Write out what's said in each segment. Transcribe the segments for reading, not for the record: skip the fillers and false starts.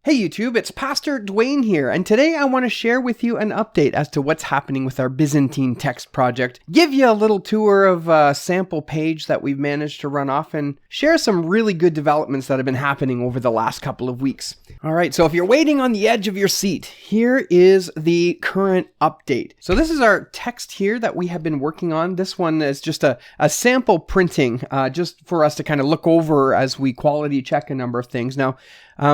Hey YouTube, it's Pastor Dwayne here, and today I want to share with you an update as to what's happening with our Byzantine text project, give you a little tour of a sample page that we've managed to run off, and share some really good developments that have been happening over the last couple of weeks. Alright, so if you're waiting on the edge of your seat, here is the current update. So this is our text here that we have been working on. This one is just a sample printing, just for us to kind of look over as we quality check a number of things. Now,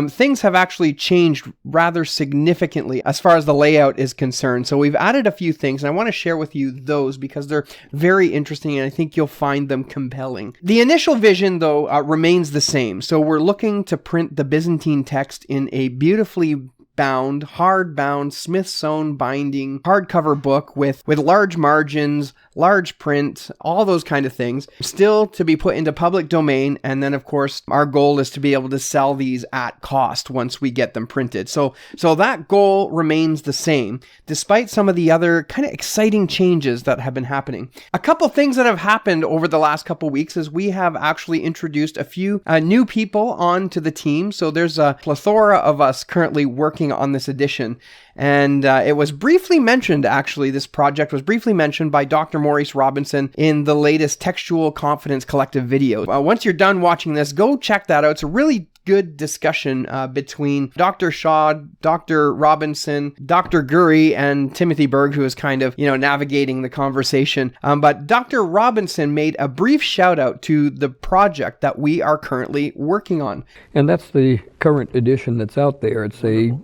things have actually changed rather significantly as far as the layout is concerned. So we've added a few things, and I want to share with you those because they're very interesting and I think you'll find them compelling. The initial vision, though, remains the same. So we're looking to print the Byzantine text in a beautifully bound, hard-bound, Smith-sewn binding hardcover book with large margins, large print, all those kind of things, still to be put into public domain. And then, of course, our goal is to be able to sell these at cost once we get them printed. So that goal remains the same, despite some of the other kind of exciting changes that have been happening. A couple things that have happened over the last couple weeks is we have actually introduced a few new people onto the team. So there's a plethora of us currently working on this edition. And it was briefly mentioned, actually, this project was briefly mentioned by Dr. Maurice Robinson in the latest Textual Confidence Collective video. Once you're done watching this, go check that out. It's a really good discussion between Dr. Shaw, Dr. Robinson, Dr. Gurry, and Timothy Berg, who is kind of, navigating the conversation. But Dr. Robinson made a brief shout out to the project that we are currently working on. And that's the current edition that's out there. It's a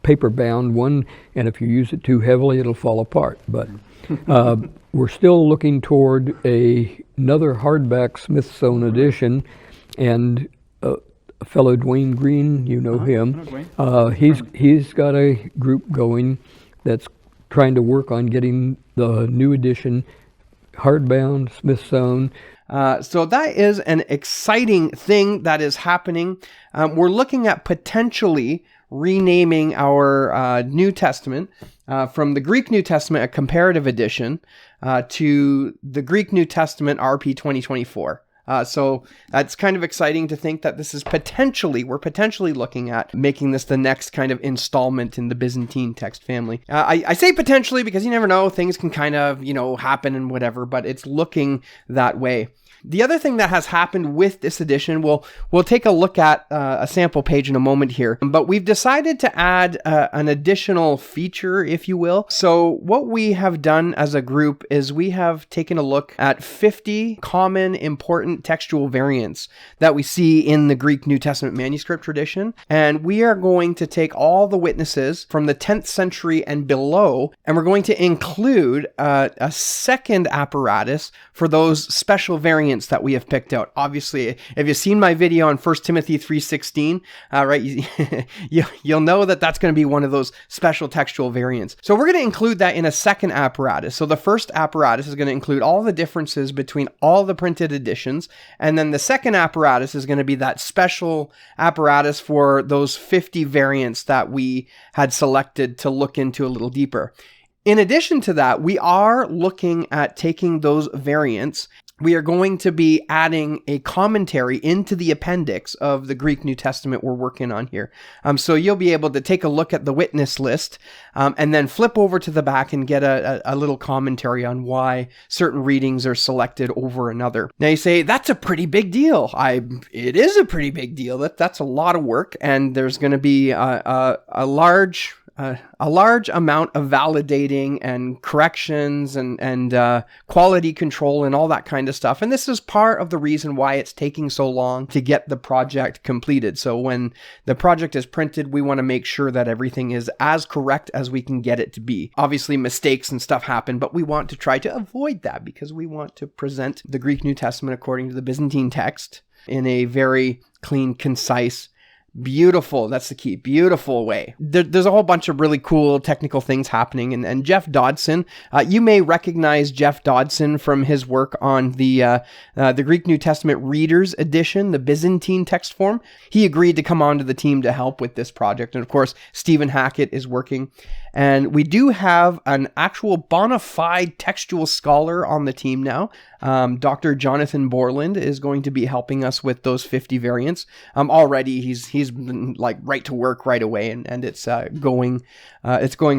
paper-bound one, and if you use it too heavily, it'll fall apart. But we're still looking toward another hardback Smith-sewn edition, and a fellow Dwayne Green, you know him. He's got a group going that's trying to work on getting the new edition hardbound, Smith-sewn. So that is an exciting thing that is happening. We're looking at potentially renaming our New Testament from the Greek New Testament, a comparative edition, to the Greek New Testament RP 2024. So that's kind of exciting to think that this is we're potentially looking at making this the next kind of installment in the Byzantine text family. I say potentially because you never know, things can kind of, happen and whatever, but it's looking that way. The other thing that has happened with this edition, we'll take a look at a sample page in a moment here, but we've decided to add an additional feature, if you will. So what we have done as a group is we have taken a look at 50 common important textual variants that we see in the Greek New Testament manuscript tradition, and we are going to take all the witnesses from the 10th century and below, and we're going to include a second apparatus for those special variants that we have picked out. Obviously, if you've seen my video on 1 Timothy 3:16, right, you'll know that that's going to be one of those special textual variants. So we're going to include that in a second apparatus. So the first apparatus is going to include all the differences between all the printed editions, and then the second apparatus is going to be that special apparatus for those 50 variants that we had selected to look into a little deeper. In addition to that, we are looking at taking those variants. We are going to be adding a commentary into the appendix of the Greek New Testament we're working on here. So you'll be able to take a look at the witness list and then flip over to the back and get a little commentary on why certain readings are selected over another. Now you say, that's a pretty big deal. It is a pretty big deal. That's a lot of work, and there's going to be a large amount of validating and corrections and quality control and all that kind of stuff. And this is part of the reason why it's taking so long to get the project completed. So when the project is printed, we want to make sure that everything is as correct as we can get it to be. Obviously, mistakes and stuff happen, but we want to try to avoid that because we want to present the Greek New Testament according to the Byzantine text in a very clean, concise, beautiful, that's the key, beautiful way. There's a whole bunch of really cool technical things happening, and Jeff Dodson, you may recognize Jeff Dodson from his work on the Greek New Testament Readers Edition, the Byzantine Textform. He agreed to come onto the team to help with this project, and of course, Stephen Hackett is working. And we do have an actual bona fide textual scholar on the team now. Dr. Jonathan Borland is going to be helping us with those 50 variants. Already he's been like right to work right away, and it's going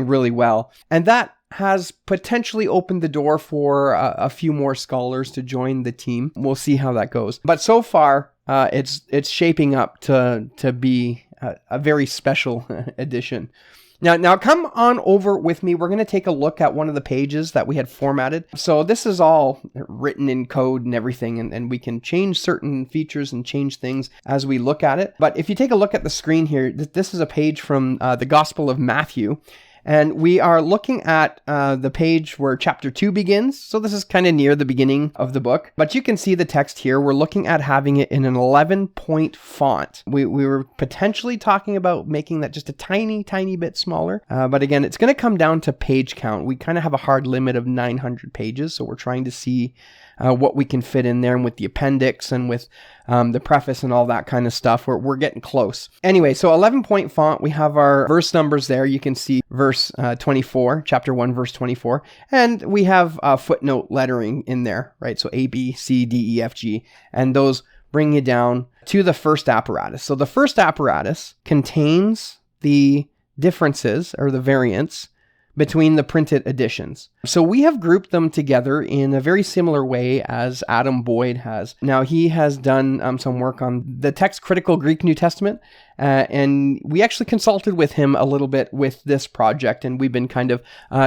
really well. And that has potentially opened the door for a few more scholars to join the team. We'll see how that goes. But so far, it's shaping up to be a very special edition. Now come on over with me. We're going to take a look at one of the pages that we had formatted. So this is all written in code and everything, and we can change certain features and change things as we look at it. But if you take a look at the screen here, this is a page from the Gospel of Matthew. And we are looking at the page where chapter 2 begins. So this is kind of near the beginning of the book. But you can see the text here. We're looking at having it in an 11-point font. We were potentially talking about making that just a tiny, tiny bit smaller. But again, it's going to come down to page count. We kind of have a hard limit of 900 pages. So we're trying to see what we can fit in there, and with the appendix and with the preface and all that kind of stuff. We're getting close. Anyway, so 11-point font, we have our verse numbers there. You can see verse 24, chapter 1, verse 24. And we have footnote lettering in there, right? So A, B, C, D, E, F, G. And those bring you down to the first apparatus. So the first apparatus contains the differences or the variants between the printed editions. So we have grouped them together in a very similar way as Adam Boyd has. Now he has done some work on the Critical Greek New Testament, and we actually consulted with him a little bit with this project, and we've been kind of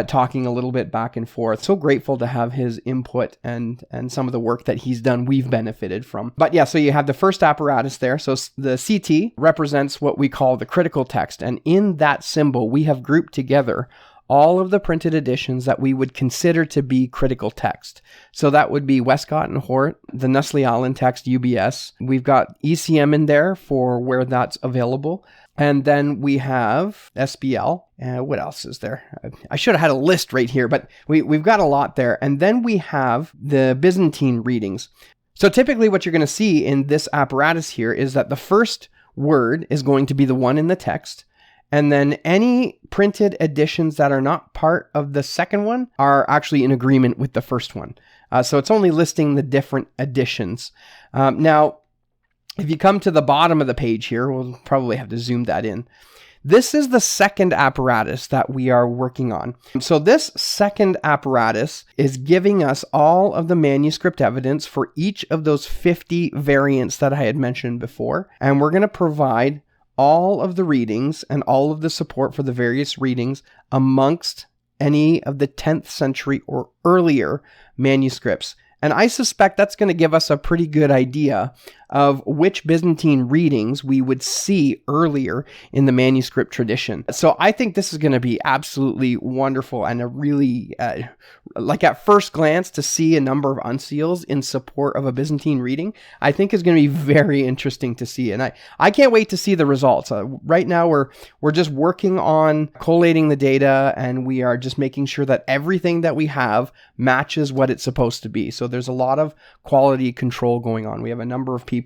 talking a little bit back and forth. So grateful to have his input and some of the work that he's done we've benefited from. But yeah, so you have the first apparatus there. So the CT represents what we call the critical text, and in that symbol we have grouped together all of the printed editions that we would consider to be critical text. So that would be Westcott and Hort, the Nestle Aland text, UBS. We've got ECM in there for where that's available. And then we have SBL. What else is there? I should have had a list right here, but we've got a lot there. And then we have the Byzantine readings. So typically what you're going to see in this apparatus here is that the first word is going to be the one in the text. And then any printed editions that are not part of the second one are actually in agreement with the first one. So it's only listing the different editions. Now, if you come to the bottom of the page here, we'll probably have to zoom that in. This is the second apparatus that we are working on. So this second apparatus is giving us all of the manuscript evidence for each of those 50 variants that I had mentioned before. And we're going to provide all of the readings and all of the support for the various readings amongst any of the 10th century or earlier manuscripts. And I suspect that's going to give us a pretty good idea of which Byzantine readings we would see earlier in the manuscript tradition. So I think this is going to be absolutely wonderful, and a really, like at first glance, to see a number of unseals in support of a Byzantine reading, I think is going to be very interesting to see. And I can't wait to see the results. Right now we're just working on collating the data, and we are just making sure that everything that we have matches what it's supposed to be. So there's a lot of quality control going on. We have a number of people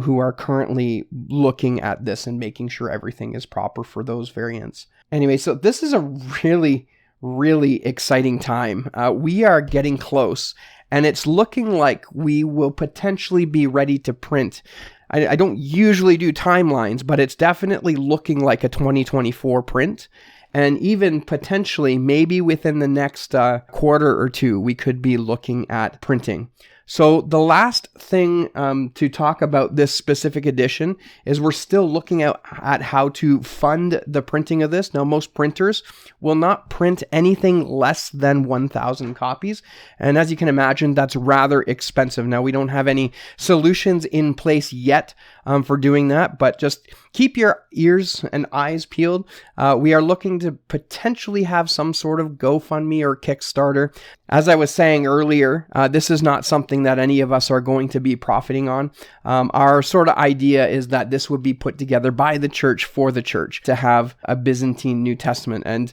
who are currently looking at this and making sure everything is proper for those variants. Anyway, so this is a really, really exciting time. We are getting close, and it's looking like we will potentially be ready to print. I don't usually do timelines, but it's definitely looking like a 2024 print. And even potentially, maybe within the next quarter or two, we could be looking at printing. So the last thing to talk about this specific edition is we're still looking at how to fund the printing of this. Now, most printers will not print anything less than 1,000 copies. And as you can imagine, that's rather expensive. Now, we don't have any solutions in place yet for doing that, but just keep your ears and eyes peeled. We are looking to potentially have some sort of GoFundMe or Kickstarter. As I was saying earlier, this is not something that any of us are going to be profiting on. Our sort of idea is that this would be put together by the church for the church to have a Byzantine New Testament. And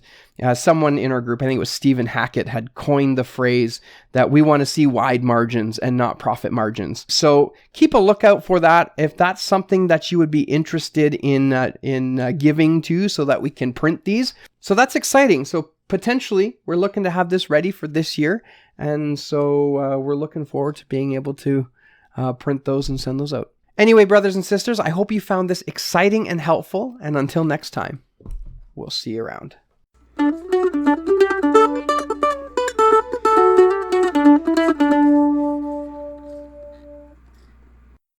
someone in our group, I think it was Stephen Hackett, had coined the phrase that we want to see wide margins and not profit margins. So keep a lookout for that. If that's something that you would be interested in giving to, so that we can print these. So that's exciting. So potentially we're looking to have this ready for this year. And so we're looking forward to being able to print those and send those out. Anyway, brothers and sisters, I hope you found this exciting and helpful. And until next time, we'll see you around.